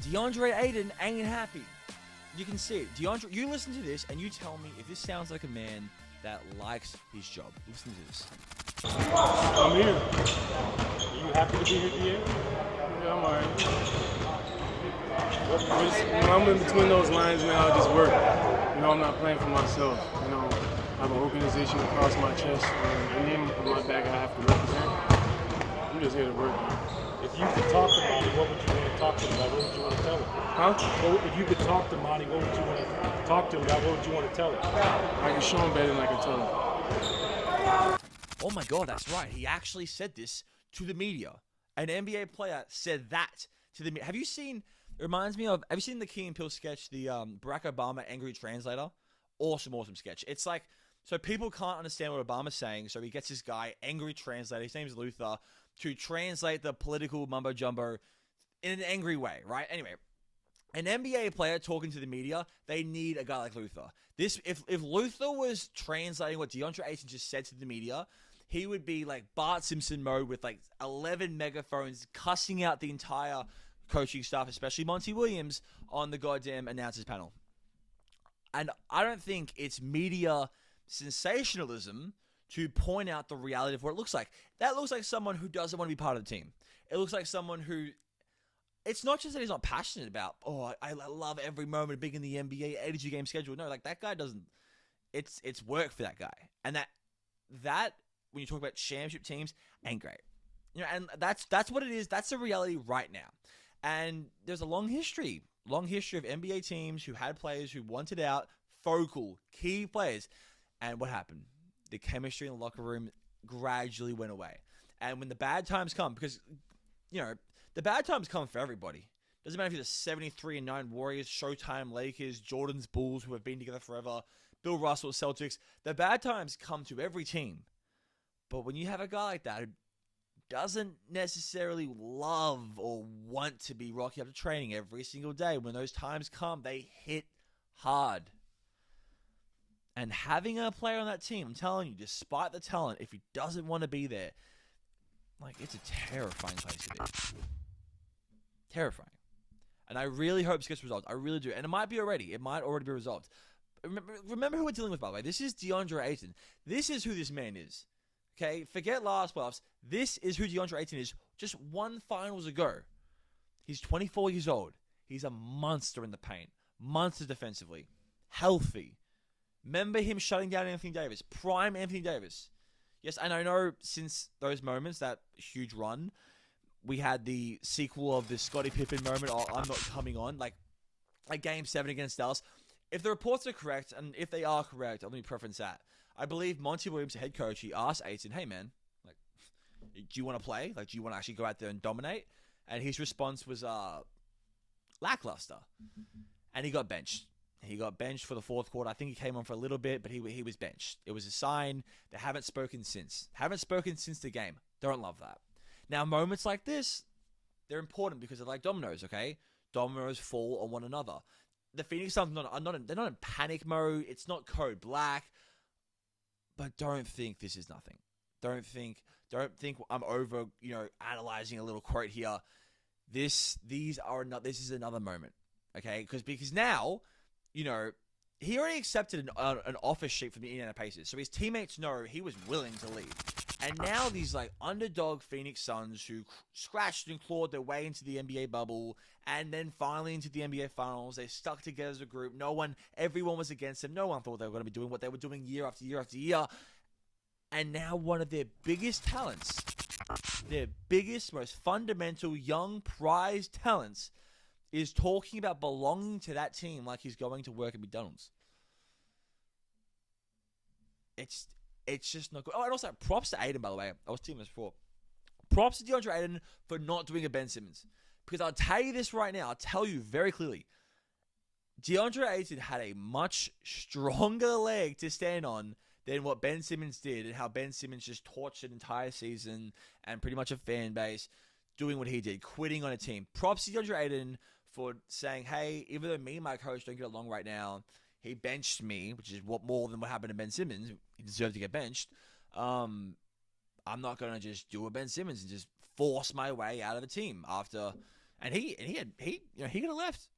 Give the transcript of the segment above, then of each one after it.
DeAndre Ayton ain't happy. You can see it. DeAndre, you listen to this and you tell me if this sounds like a man that likes his job. Listen to this. I'm here. Are you happy to be here, DA? Yeah, I'm alright. When I'm in between those lines, man, I just work. I'm not playing for myself. I have an organization across my chest and a name on my back I have to represent. I'm just here to work, man. If you could talk to Monty, what would you want to talk to him about? What would you want to tell him? Huh? Well, if you could talk to Monty, what would you want to talk to him about? What would you want to tell him? I can show him better than I can tell him. Oh my God, that's right. He actually said this to the media. An NBA player said that to the media. Have you seen the Key and Peele sketch, the Barack Obama Angry Translator? Awesome sketch. It's like, so people can't understand what Obama's saying, so he gets this guy, Angry Translator, his name's Luther, to translate the political mumbo-jumbo in an angry way, right? Anyway, an NBA player talking to the media, they need a guy like Luther. If Luther was translating what DeAndre Ayton just said to the media, he would be like Bart Simpson mode with like 11 megaphones cussing out the entire coaching staff, especially Monty Williams, on the goddamn announcers panel. And I don't think it's media sensationalism to point out the reality of what it looks like. That looks like someone who doesn't want to be part of the team. It looks like someone who, it's not just that he's not passionate about, I love every moment of being in the NBA 82-game schedule. No, like that guy doesn't, it's work for that guy. And that when you talk about championship teams, ain't great. And that's what it is. That's the reality right now. And there's a long history of NBA teams who had players who wanted out, focal, key players. And what happened? The chemistry in the locker room gradually went away. And when the bad times come, because, the bad times come for everybody. Doesn't matter if you're the 73-9 Warriors, Showtime Lakers, Jordan's Bulls, who have been together forever, Bill Russell Celtics. The bad times come to every team. But when you have a guy like that who doesn't necessarily love or want to be rocking up to training every single day, when those times come, they hit hard. And having a player on that team, I'm telling you, despite the talent, if he doesn't want to be there, like, it's a terrifying place to be. Terrifying. And I really hope this gets resolved. I really do. And it might be already. It might already be resolved. Remember who we're dealing with, by the way. This is DeAndre Ayton. This is who this man is. Okay? Forget last playoffs. This is who DeAndre Ayton is just one finals ago. He's 24 years old. He's a monster in the paint. Monster defensively. Healthy. Remember him shutting down Anthony Davis. Prime Anthony Davis. Yes, and I know since those moments, that huge run, we had the sequel of the Scottie Pippen moment, I'm not coming on, like Game 7 against Dallas. If the reports are correct, and if they are correct, let me preference that. I believe Monty Williams, the head coach, he asked Ayton, hey man, like, do you want to play? Like, do you want to actually go out there and dominate? And his response was lackluster. And he got benched. He got benched for the fourth quarter. I think he came on for a little bit, but he was benched. It was a sign. They haven't spoken since. Haven't spoken since the game. Don't love that. Now, moments like this, they're important because they're like dominoes, okay? Dominoes fall on one another. The Phoenix Suns they're not in panic mode. It's not code black. But don't think this is nothing. Don't think I'm over, analyzing a little quote here. This is another moment, okay? Because now, he already accepted an offer sheet from the Indiana Pacers, so his teammates know he was willing to leave. And now these underdog Phoenix Suns who scratched and clawed their way into the NBA bubble and then finally into the NBA Finals, they stuck together as a group. Everyone was against them. No one thought they were going to be doing what they were doing year after year after year. And now one of their biggest talents, their biggest, most fundamental, young, prized talents, is talking about belonging to that team like he's going to work at McDonald's. It's just not good. Oh, and also, props to Ayton, by the way. I was telling this before. Props to DeAndre Ayton for not doing a Ben Simmons. Because I'll tell you this right now. I'll tell you very clearly. DeAndre Ayton had a much stronger leg to stand on than what Ben Simmons did, and how Ben Simmons just torched an entire season and pretty much a fan base doing what he did, quitting on a team. Props to DeAndre Ayton for saying, hey, even though me and my coach don't get along right now, he benched me, which is more than what happened to Ben Simmons. He deserved to get benched. I'm not going to just do a Ben Simmons and just force my way out of the team after. and he could have left.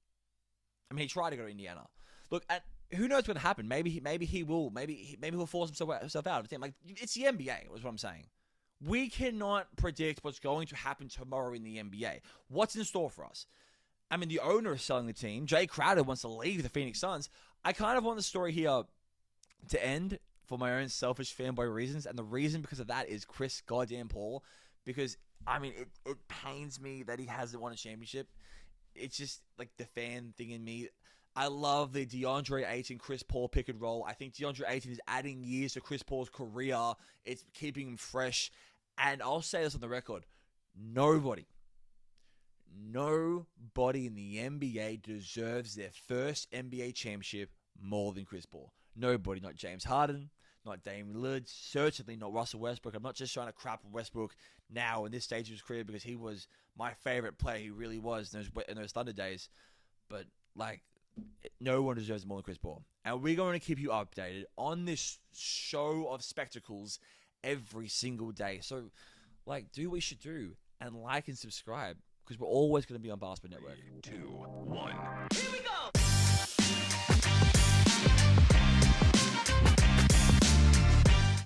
I mean, he tried to go to Indiana. Look, who knows what's going to happen? Maybe he will. Maybe he'll force himself out of the team. Like, it's the NBA. Was what I'm saying. We cannot predict what's going to happen tomorrow in the NBA. What's in store for us? I mean, the owner is selling the team. Jay Crowder wants to leave the Phoenix Suns. I kind of want the story here to end for my own selfish fanboy reasons, and the reason because of that is Chris goddamn Paul. Because, I mean, it pains me that he hasn't won a championship. It's just, like, the fan thing in me. I love the DeAndre Ayton, Chris Paul pick and roll. I think DeAndre Ayton is adding years to Chris Paul's career. It's keeping him fresh. And I'll say this on the record. Nobody in the NBA deserves their first NBA championship more than Chris Paul. Nobody, not James Harden, not Damian Lillard, certainly not Russell Westbrook. I'm not just trying to crap on Westbrook now in this stage of his career because he was my favorite player. He really was in those Thunder days. But, like, no one deserves it more than Chris Paul. And we're going to keep you updated on this show of spectacles every single day. So, like, do what you should do and like and subscribe because we're always going to be on Basketball Network. 3, 2, 1.